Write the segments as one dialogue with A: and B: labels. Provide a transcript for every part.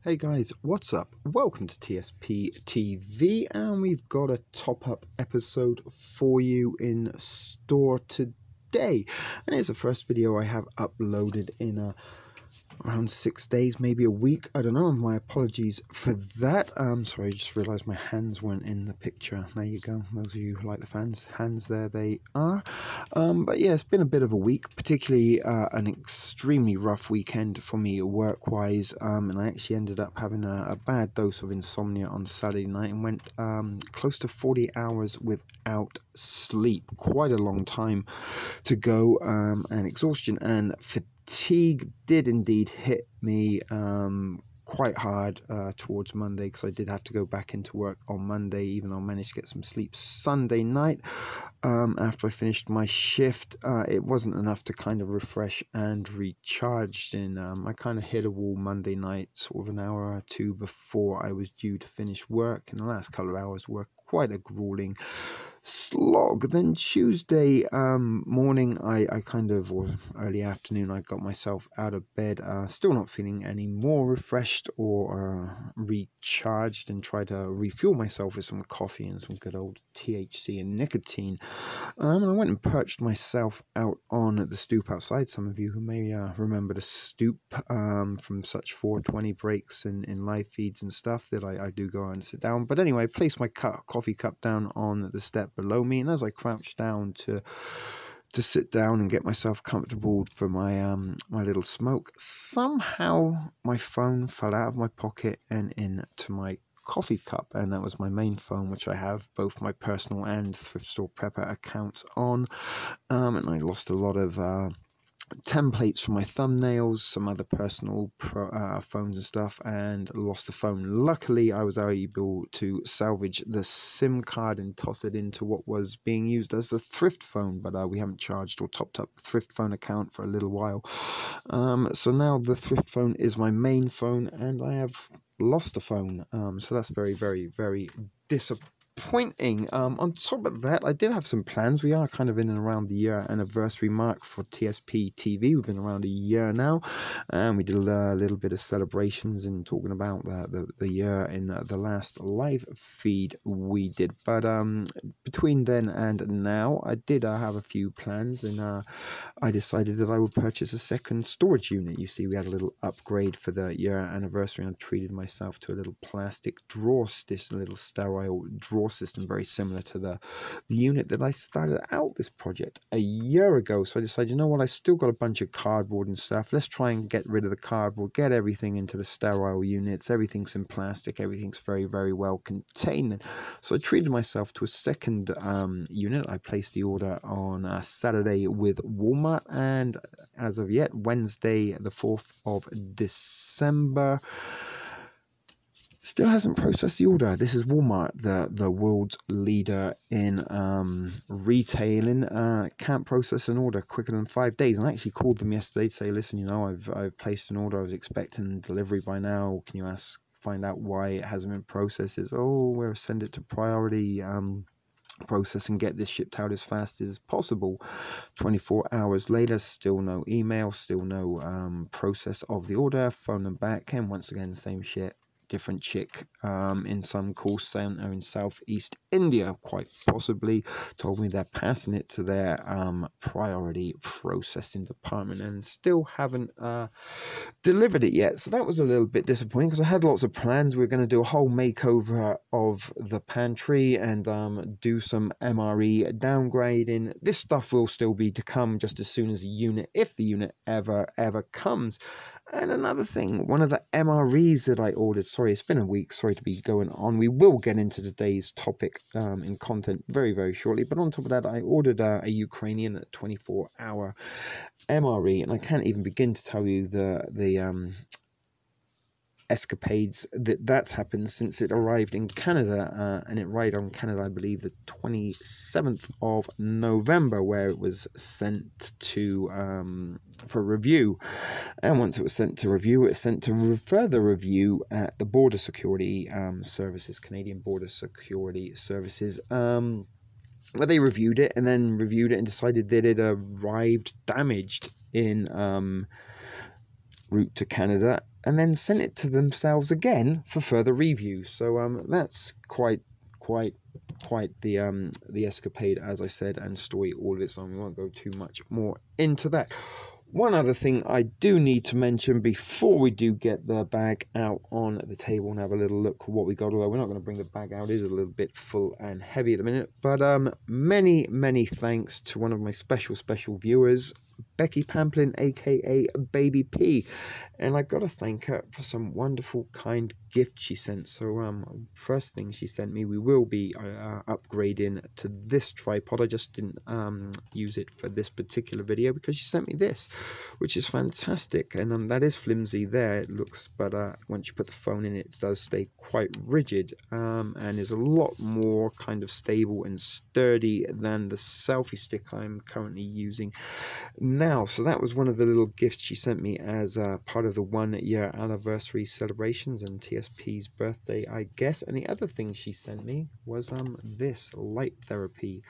A: Hey guys, what's up? Welcome to TSP TV, and we've got a top-up episode for you in store today. And here's the first video I have uploaded in around 6 days, maybe a week. I don't know. My apologies for that. Sorry, I just realised my hands weren't in the picture. There you go. Those of you who like the hands, there they are. But yeah, it's been a bit of a week, particularly an extremely rough weekend for me work-wise. And I actually ended up having a bad dose of insomnia on Saturday night and went close to 40 hours without sleep. Quite a long time to go, and exhaustion and fatigue did indeed hit me quite hard towards Monday, because I did have to go back into work on Monday, even though I managed to get some sleep Sunday night. After I finished my shift, it wasn't enough to kind of refresh and recharge. And I kind of hit a wall Monday night, sort of an hour or two before I was due to finish work, and the last couple of hours were quite a grueling slog. Then Tuesday morning, I kind of, or early afternoon, I got myself out of bed, still not feeling any more refreshed or recharged, and tried to refuel myself with some coffee and some good old THC and nicotine. I went and perched myself out on the stoop outside. Some of you who may remember the stoop from such 420 breaks in live feeds and stuff, that I do go and sit down. But anyway, I placed my coffee cup down on the step below me, and as I crouched down to sit down and get myself comfortable for my my little smoke, somehow my phone fell out of my pocket and into my coffee cup. And that was my main phone, which I have both my personal and thrift store prepper accounts on, and I lost a lot of templates for my thumbnails, some other personal phones and stuff, and lost the phone. Luckily, I was able to salvage the SIM card and toss it into what was being used as a thrift phone, but we haven't charged or topped up the thrift phone account for a little while. So now the thrift phone is my main phone, and I have lost the phone. So that's very, very, very disappointing. On top of that, I did have some plans. We are kind of in and around the year anniversary mark for TSP TV. We've been around a year now, and we did a little bit of celebrations and talking about the year in the last live feed we did. But between then and now, I did have a few plans, and I decided that I would purchase a second storage unit. You see, we had a little upgrade for the year anniversary, and I treated myself to a little plastic drawer system, a little sterile drawer system, very similar to the unit that I started out this project a year ago. So I decided, you know what, I still got a bunch of cardboard and stuff. Let's try and get rid of the cardboard, get everything into the sterile units. Everything's in plastic, everything's very, very well contained. So I treated myself to a second unit. I placed the order on Saturday with Walmart, and as of yet, Wednesday the 4th of December, still hasn't processed the order. This is Walmart, the world's leader in retailing. Can't process an order quicker than 5 days. And I actually called them yesterday to say, listen, you know, I've placed an order. I was expecting delivery by now. Can you find out why it hasn't been processed? It's, oh, we'll send it to priority process and get this shipped out as fast as possible. 24 hours later, still no email, still no process of the order. Phone them back, and once again, same shit. Different chick in some call center in Southeast India, quite possibly, told me they're passing it to their priority processing department, and still haven't delivered it yet. So that was a little bit disappointing, because I had lots of plans. We were going to do a whole makeover of the pantry and do some MRE downgrading. This stuff will still be to come just as soon as the unit, if the unit ever comes. And another thing, one of the MREs that I ordered, sorry, it's been a week, sorry to be going on. We will get into today's topic in content very, very shortly. But on top of that, I ordered a Ukrainian 24-hour MRE, and I can't even begin to tell you the escapades that's happened since it arrived in Canada, and it arrived on Canada, I believe, the 27th of November, where it was sent to for review. And once it was sent to review, it was sent to further review at the Border Security Services, Canadian Border Security Services, where they reviewed it and decided that it arrived damaged in route to Canada, and then sent it to themselves again for further reviews. So that's quite the escapade, as I said, and story all of its own. We won't go too much more into that. One other thing I do need to mention before we do get the bag out on the table and have a little look at what we got, although we're not going to bring the bag out, it is a little bit full and heavy at the minute, but many thanks to one of my special viewers, Becky Pamplin, aka Baby P, and I got to thank her for some wonderful kind gift she sent. So first thing she sent me, we will be upgrading to this tripod. I just didn't use it for this particular video because she sent me this, which is fantastic, and that is flimsy there, it looks, but once you put the phone in, it does stay quite rigid, and is a lot more kind of stable and sturdy than the selfie stick I'm currently using now. So that was one of the little gifts she sent me as part of the 1-year anniversary celebrations and TSP's birthday, I guess. And the other thing she sent me was this light therapy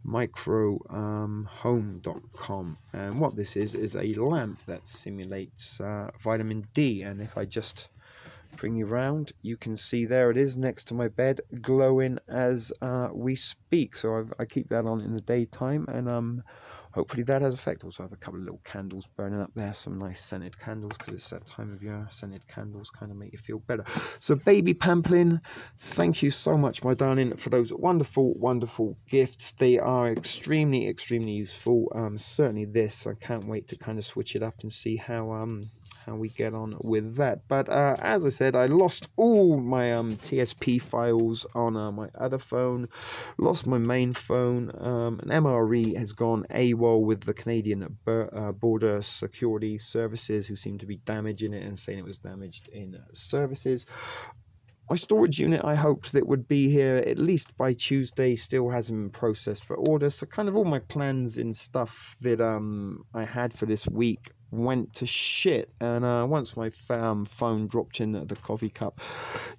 A: microhome.com, and what this is a lamp that simulates vitamin D. And if I just bring you round, you can see there it is next to my bed, glowing as we speak. So I keep that on in the daytime, and hopefully that has effect. Also, I have a couple of little candles burning up there, some nice scented candles, because it's that time of year. Scented candles kind of make you feel better. So Baby Pamplin, thank you so much, my darling, for those wonderful gifts. They are extremely useful. Certainly this, I can't wait to kind of switch it up and see how we get on with that. But as I said, I lost all my TSP files on my other phone, lost my main phone. An MRE has gone AWOL with the Canadian Border Security Services, who seem to be damaging it and saying it was damaged in services. My storage unit, I hoped that would be here at least by Tuesday, still hasn't been processed for order. So kind of all my plans and stuff that I had for this week went to shit. And once my phone dropped in the coffee cup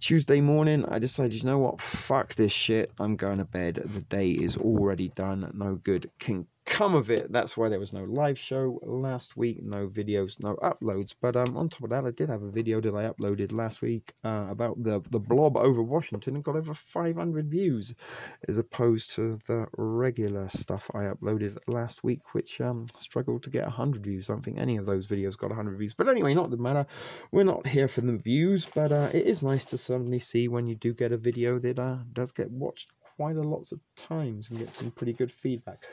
A: Tuesday morning, I decided, you know what, fuck this shit, I'm going to bed. The day is already done, no good can come of it. That's why there was no live show last week, no videos, no uploads. But on top of that, I did have a video that I uploaded last week about the blob over Washington, and got over 500 views, as opposed to the regular stuff I uploaded last week, which struggled to get 100 views. I don't think any of those videos got 100 views, but anyway, not the matter. We're not here for the views, but it is nice to suddenly see when you do get a video that does get watched quite a lot of times and get some pretty good feedback.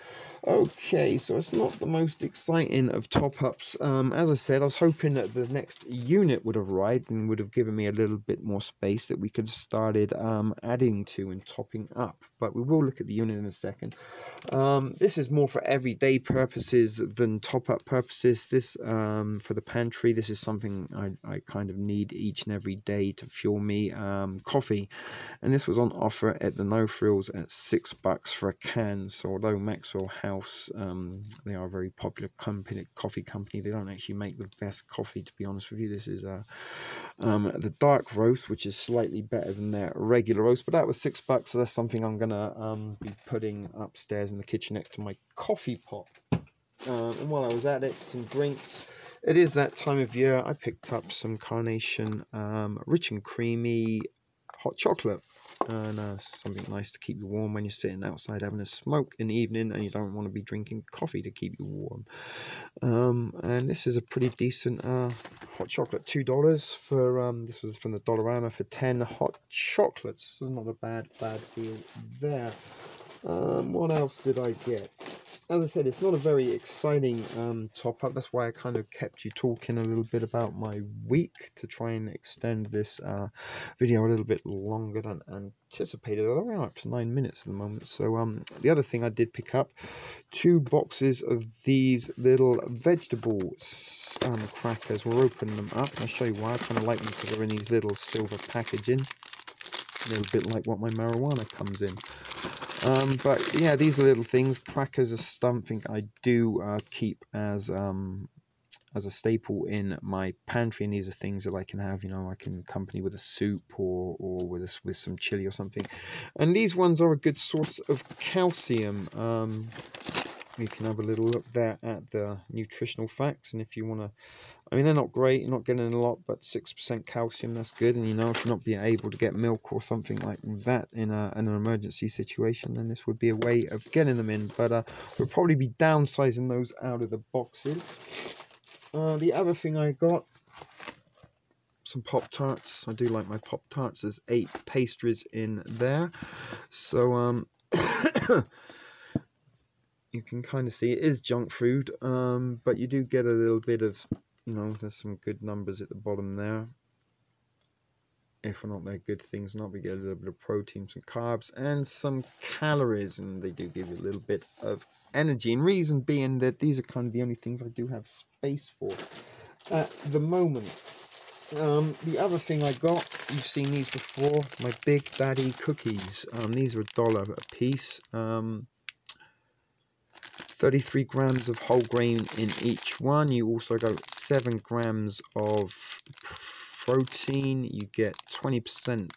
A: Okay, so it's not the most exciting of top-ups. As I said, I was hoping that the next unit would have arrived and would have given me a little bit more space that we could have started adding to and topping up, but we will look at the unit in a second. This is more for everyday purposes than top-up purposes. This for the pantry, this is something I kind of need each and every day to fuel me. Coffee, and this was on offer at the No Frills at $6 for a can. So although Maxwell House, they are a very popular coffee company, they don't actually make the best coffee, to be honest with you. This is the dark roast, which is slightly better than their regular roast, but that was $6, so that's something I'm gonna be putting upstairs in the kitchen next to my coffee pot. And while I was at it, some drinks. It is that time of year. I picked up some Carnation rich and creamy hot chocolate, and something nice to keep you warm when you're sitting outside having a smoke in the evening and you don't want to be drinking coffee to keep you warm. And this is a pretty decent hot chocolate, $2 for this was from the Dollarama for 10 hot chocolates, so not a bad deal there. What else did I get? As I said, it's not a very exciting top-up. That's why I kind of kept you talking a little bit about my week, to try and extend this video a little bit longer than anticipated. Although we're up to 9 minutes at the moment. So the other thing I did pick up, 2 boxes of these little vegetable crackers. We'll open them up. I'll show you why. I kind of like them because they're in these little silver packaging. A little bit like what my marijuana comes in. But yeah, these are little things. Crackers are something I do keep as a staple in my pantry, and these are things that I can have, you know, I can accompany with a soup or with some chili or something. And these ones are a good source of calcium. you can have a little look there at the nutritional facts. And if you want to, I mean, they're not great, you're not getting a lot, but 6% calcium, that's good. And you know, if you're not being able to get milk or something like that in an emergency situation, then this would be a way of getting them in. But we'll probably be downsizing those out of the boxes. The other thing I got, some Pop-Tarts. I do like my Pop-Tarts. There's 8 pastries in there. So, you can kind of see it is junk food, but you do get a little bit of, you know, there's some good numbers at the bottom there. If not, they're good things. Not, we get a little bit of protein, some carbs, and some calories, and they do give you a little bit of energy. And reason being that these are kind of the only things I do have space for at the moment. The other thing I got, you've seen these before, my Big Daddy cookies. These are $1 a piece. 33 grams of whole grain in each one. You also got 7 grams of protein. You get 20%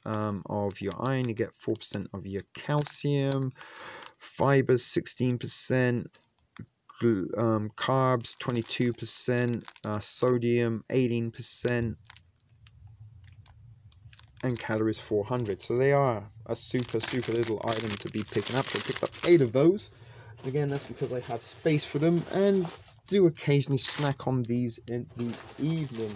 A: of your iron. You get 4% of your calcium. Fibers 16%. Carbs 22%. Sodium 18%. And calories 400. So they are a super little item to be picking up. So I picked up 8 of those. Again, that's because I have space for them and do occasionally snack on these in the evening.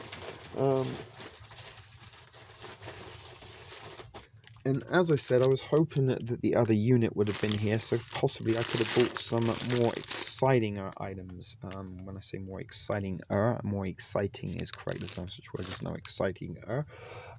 A: And as I said, I was hoping that the other unit would have been here, so possibly I could have bought some more exciting items. When I say more exciting is correct. There's no such word as no exciting.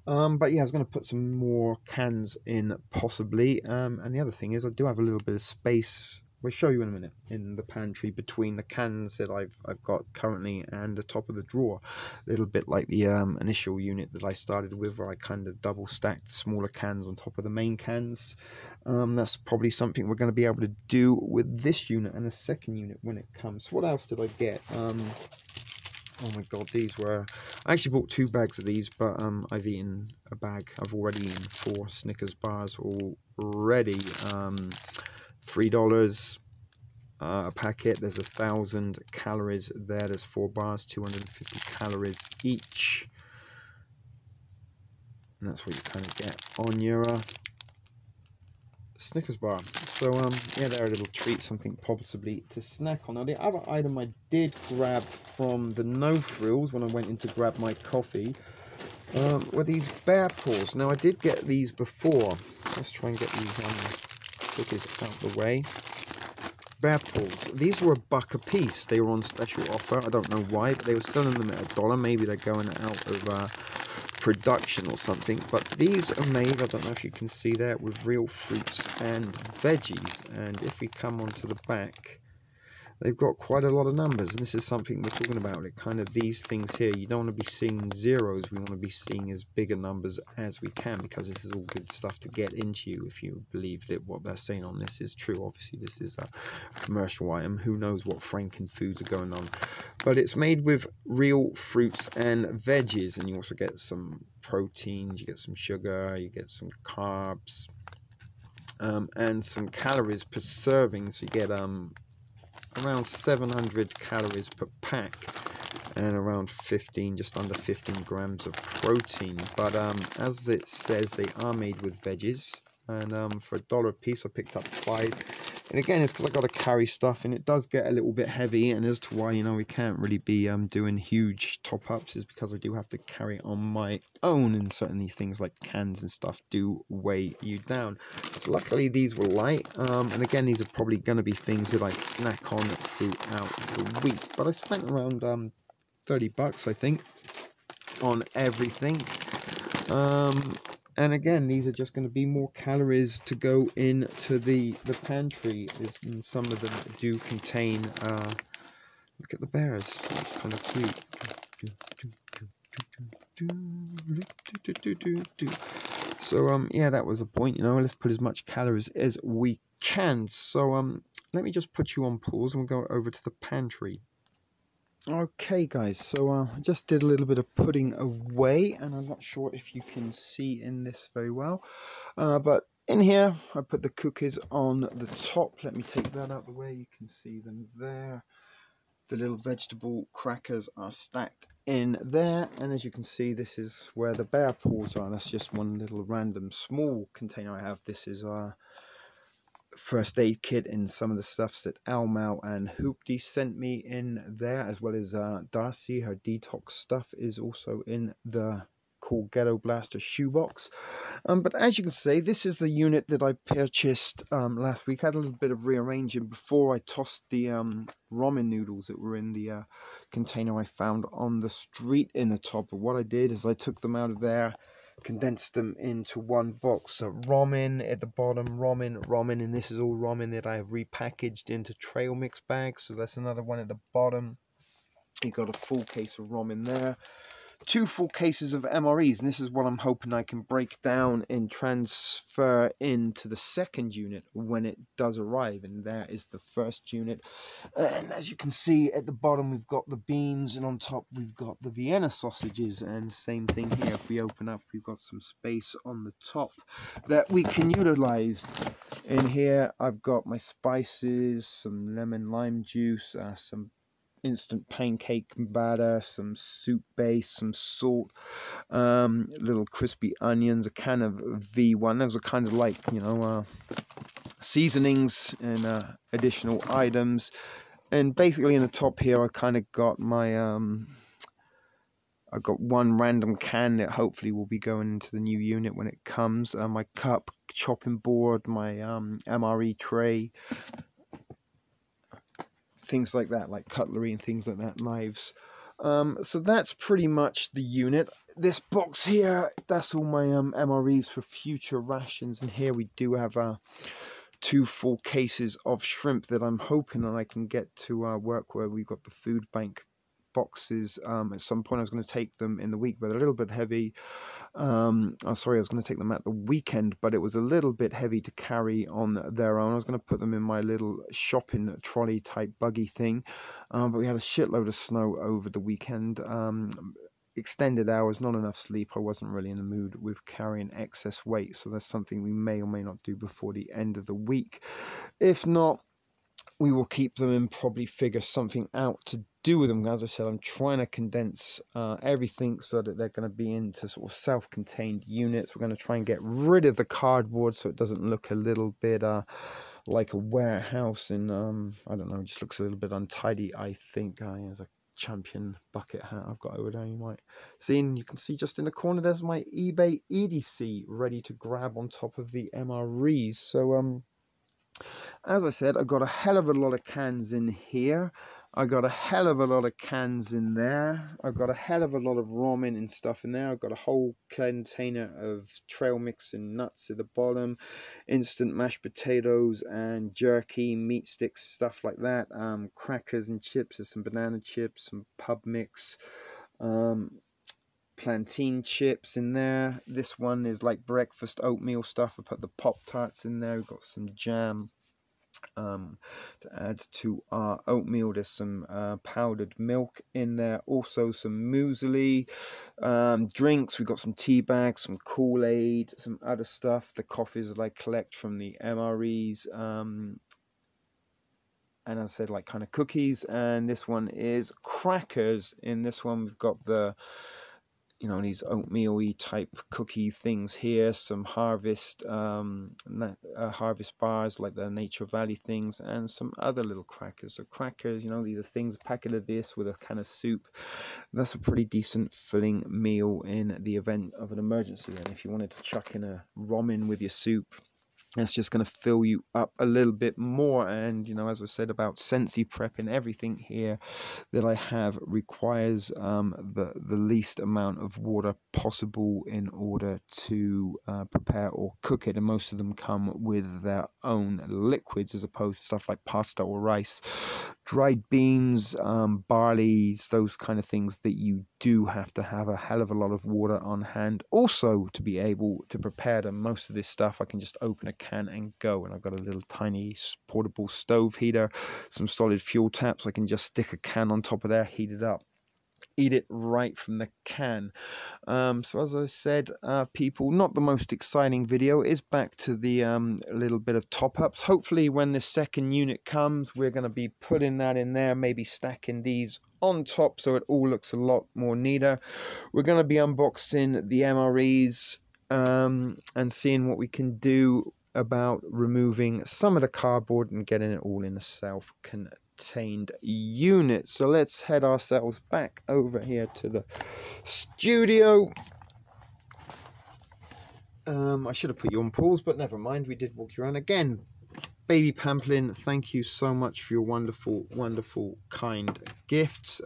A: But yeah, I was going to put some more cans in possibly. And the other thing is I do have a little bit of space. We'll show you in a minute in the pantry between the cans that I've got currently and the top of the drawer. A little bit like the initial unit that I started with, where I kind of double stacked smaller cans on top of the main cans. That's probably something we're going to be able to do with this unit and the second unit when it comes. What else did I get? Oh my god, these were... I actually bought 2 bags of these, but I've eaten a bag. I've already eaten 4 Snickers bars already. $3 a packet. There's 1,000 calories there. There's 4 bars, 250 calories each. And that's what you kind of get on your Snickers bar. So yeah, they're a little treat, something possibly to snack on. Now the other item I did grab from the No Frills when I went in to grab my coffee were these bear paws. Now I did get these before. Let's try and get these cookies out the way. Bear paws. These were $1 a piece. They were on special offer. I don't know why, but they were selling them at $1. Maybe they're going out of production or something. But these are made, I don't know if you can see that, with real fruits and veggies. And if we come onto the back, they've got quite a lot of numbers, and this is something we're talking about. It kind of, these things here, you don't want to be seeing zeros. We want to be seeing as bigger numbers as we can, because this is all good stuff to get into you if you believe that what they're saying on this is true. Obviously this is a commercial item, who knows what Franken foods are going on, but it's made with real fruits and veggies. And you also get some proteins, you get some sugar, you get some carbs, and some calories per serving. So you get around 700 calories per pack and around 15, just under 15 grams of protein. But as it says, they are made with veggies, and for $1 a piece I picked up 5. And again, it's because I got to carry stuff, and it does get a little bit heavy. And as to why, you know, we can't really be doing huge top-ups is because I do have to carry on my own, and certainly things like cans and stuff do weigh you down. So luckily these were light, and again, these are probably going to be things that I snack on throughout the week. But I spent around $30, I think, on everything. And again, these are just going to be more calories to go into the pantry. And some of them do contain, look at the bears, that's kind of cute. So, yeah, that was the point, you know, let's put as much calories as we can. So, let me just put you on pause and we'll go over to the pantry. Okay guys, so I just did a little bit of putting away, and I'm not sure if you can see in this very well, but In here, I put the cookies on the top. Let me take that out of the way. You can see them there. The little vegetable crackers are stacked in there, and as you can see, this is where the bear paws are. That's just one little random small container I have. This is our first aid kit and some of the stuffs that Almau and Hoopty sent me in there, as well as Darcy, her detox stuff is also in the cool Ghetto Blaster shoebox. But as you can see, this is the unit that I purchased last week. I had a little bit of rearranging before I tossed the ramen noodles that were in the container I found on the street in the top. But what I did is I took them out of there, condensed them into one box. So ramen at the bottom, ramen, and this is all ramen that I have repackaged into trail mix bags. So that's another one at the bottom. You got a full case of ramen there. 2 full cases of MREs, and this is what I'm hoping I can break down and transfer into the second unit when it does arrive. And there is the first unit, and as you can see at the bottom we've got the beans, and on top we've got the Vienna sausages, and same thing here. If we open up, we've got some space on the top that we can utilize. In here I've got my spices, some lemon lime juice, some instant pancake batter, some soup base, some salt, little crispy onions, a can of V1. Those are kind of like, you know, seasonings and additional items. And basically in the top here I kind of got my I got one random can that hopefully will be going into the new unit when it comes, my cup, chopping board, my MRE tray, things like that, like cutlery and things like that, knives. So that's pretty much the unit. This box here, that's all my MREs for future rations, and here we do have 2 full cases of shrimp that I'm hoping that I can get to work where we've got the food bank boxes. At some point I was going to take them in the week, but a little bit heavy. Oh, sorry, I was going to take them at the weekend, but it was a little bit heavy to carry on their own. I was going to put them in my little shopping trolley type buggy thing, but we had a shitload of snow over the weekend. Extended hours, not enough sleep. I wasn't really in the mood with carrying excess weight, so that's something we may or may not do before the end of the week. If not, we will keep them and probably figure something out to do with them. As I said, I'm trying to condense everything so that they're going to be into sort of self-contained units. We're going to try and get rid of the cardboard so it doesn't look a little bit like a warehouse, and I don't know, it just looks a little bit untidy, I think. There's a champion bucket hat I've got over there, you might see, and you can see just in the corner there's my eBay EDC ready to grab on top of the MREs. So as I said, I got a hell of a lot of cans in here. I got a hell of a lot of cans in there. I got a hell of a lot of ramen and stuff in there. I've got a whole container of trail mix and nuts at the bottom, instant mashed potatoes and jerky, meat sticks, stuff like that. Crackers and chips. There's some banana chips, some pub mix, plantain chips in there. This one is like breakfast oatmeal stuff. I put the Pop-Tarts in there. We've got some jam to add to our oatmeal. There's some powdered milk in there, also some muesli, drinks. We've got some tea bags, some Kool-Aid, some other stuff, the coffees that I collect from the MREs, and as I said, like kind of cookies. And this one is crackers. In this one we've got the, you know, these oatmeal-y type cookie things here, some harvest harvest bars like the Nature Valley things, and some other little crackers. So crackers, you know, these are things, a packet of this with a can of soup. That's a pretty decent filling meal in the event of an emergency. And if you wanted to chuck in a ramen with your soup, that's just going to fill you up a little bit more. And, you know, as I said about Sensi Prep, and everything here that I have requires the least amount of water possible in order to prepare or cook it. And most of them come with their own liquids, as opposed to stuff like pasta or rice, dried beans, barley, those kind of things that you do have to have a hell of a lot of water on hand. Also, to be able to prepare them, most of this stuff I can just open a can and go. And I've got a little tiny portable stove heater, some solid fuel taps. I can just stick a can on top of there, heat it up, eat it right from the can. So as I said, people, not the most exciting video. It is back to the little bit of top-ups. Hopefully when the second unit comes, we're going to be putting that in there, maybe stacking these on top so it all looks a lot more neater. We're going to be unboxing the MREs and seeing what we can do about removing some of the cardboard and getting it all in a self-contained unit. So let's head ourselves back over here to the studio. I should have put you on pause, but never mind, we did walk you around again. Baby Pamplin, thank you so much for your wonderful kind gifts.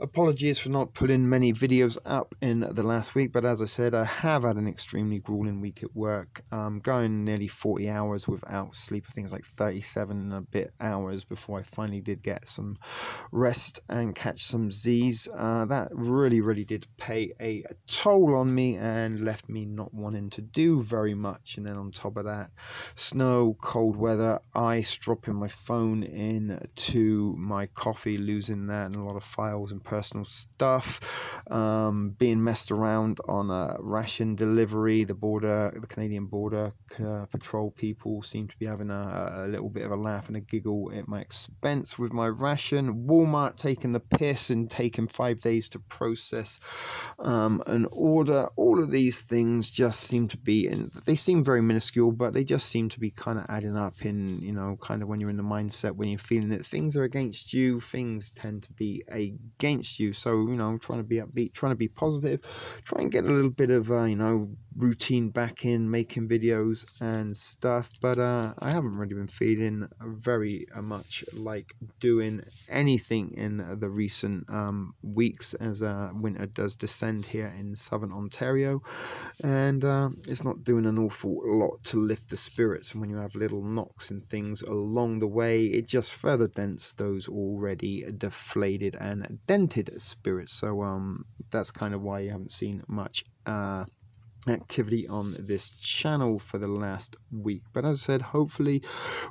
A: Apologies for not putting many videos up in the last week, but as I said, I have had an extremely grueling week at work, going nearly 40 hours without sleep. I think it's like 37 and a bit hours before I finally did get some rest and catch some Z's. That really did pay a toll on me and left me not wanting to do very much. And then on top of that, snow, cold weather, ice, dropping my phone into my coffee, losing that, and a lot of files and personal stuff, being messed around on a ration delivery. The Canadian border patrol people seem to be having a little bit of a laugh and a giggle at my expense with my ration. Walmart taking the piss and taking 5 days to process an order. All of these things just seem to be, and they seem very minuscule, but they just seem to be kind of adding up in, you know, kind of when you're in the mindset, when you're feeling that things are against you, things tend to be against you. So, you know, trying to be upbeat, trying to be positive, try and get a little bit of you know, routine back in, making videos and stuff. But I haven't really been feeling very much like doing anything in the recent weeks, as winter does descend here in southern Ontario, and it's not doing an awful lot to lift the spirits. And when you have little knocks and things along the way, it just further dents those already deflated and dented spirits. So that's kind of why you haven't seen much activity on this channel for the last week. But as I said, hopefully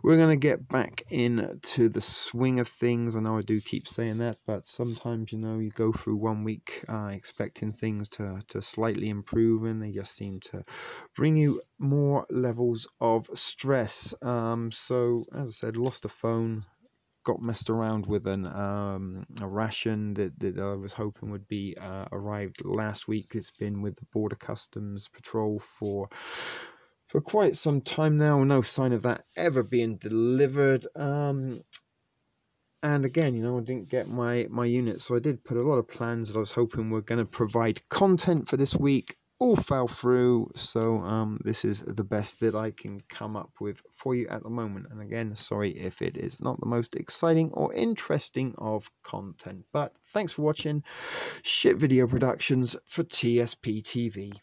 A: we're going to get back into the swing of things. I know I do keep saying that, but sometimes, you know, you go through 1 week expecting things to slightly improve, and they just seem to bring you more levels of stress. So as I said, lost a phone, got messed around with a ration that I was hoping would be arrived last week. It's been with the Border Customs Patrol for quite some time now. No sign of that ever being delivered. And again, you know, I didn't get my unit, so I did put a lot of plans that I was hoping were going to provide content for this week. All fell through, so this is the best that I can come up with for you at the moment. And again, sorry if it is not the most exciting or interesting of content, but thanks for watching. Shit Video Productions for TSP TV.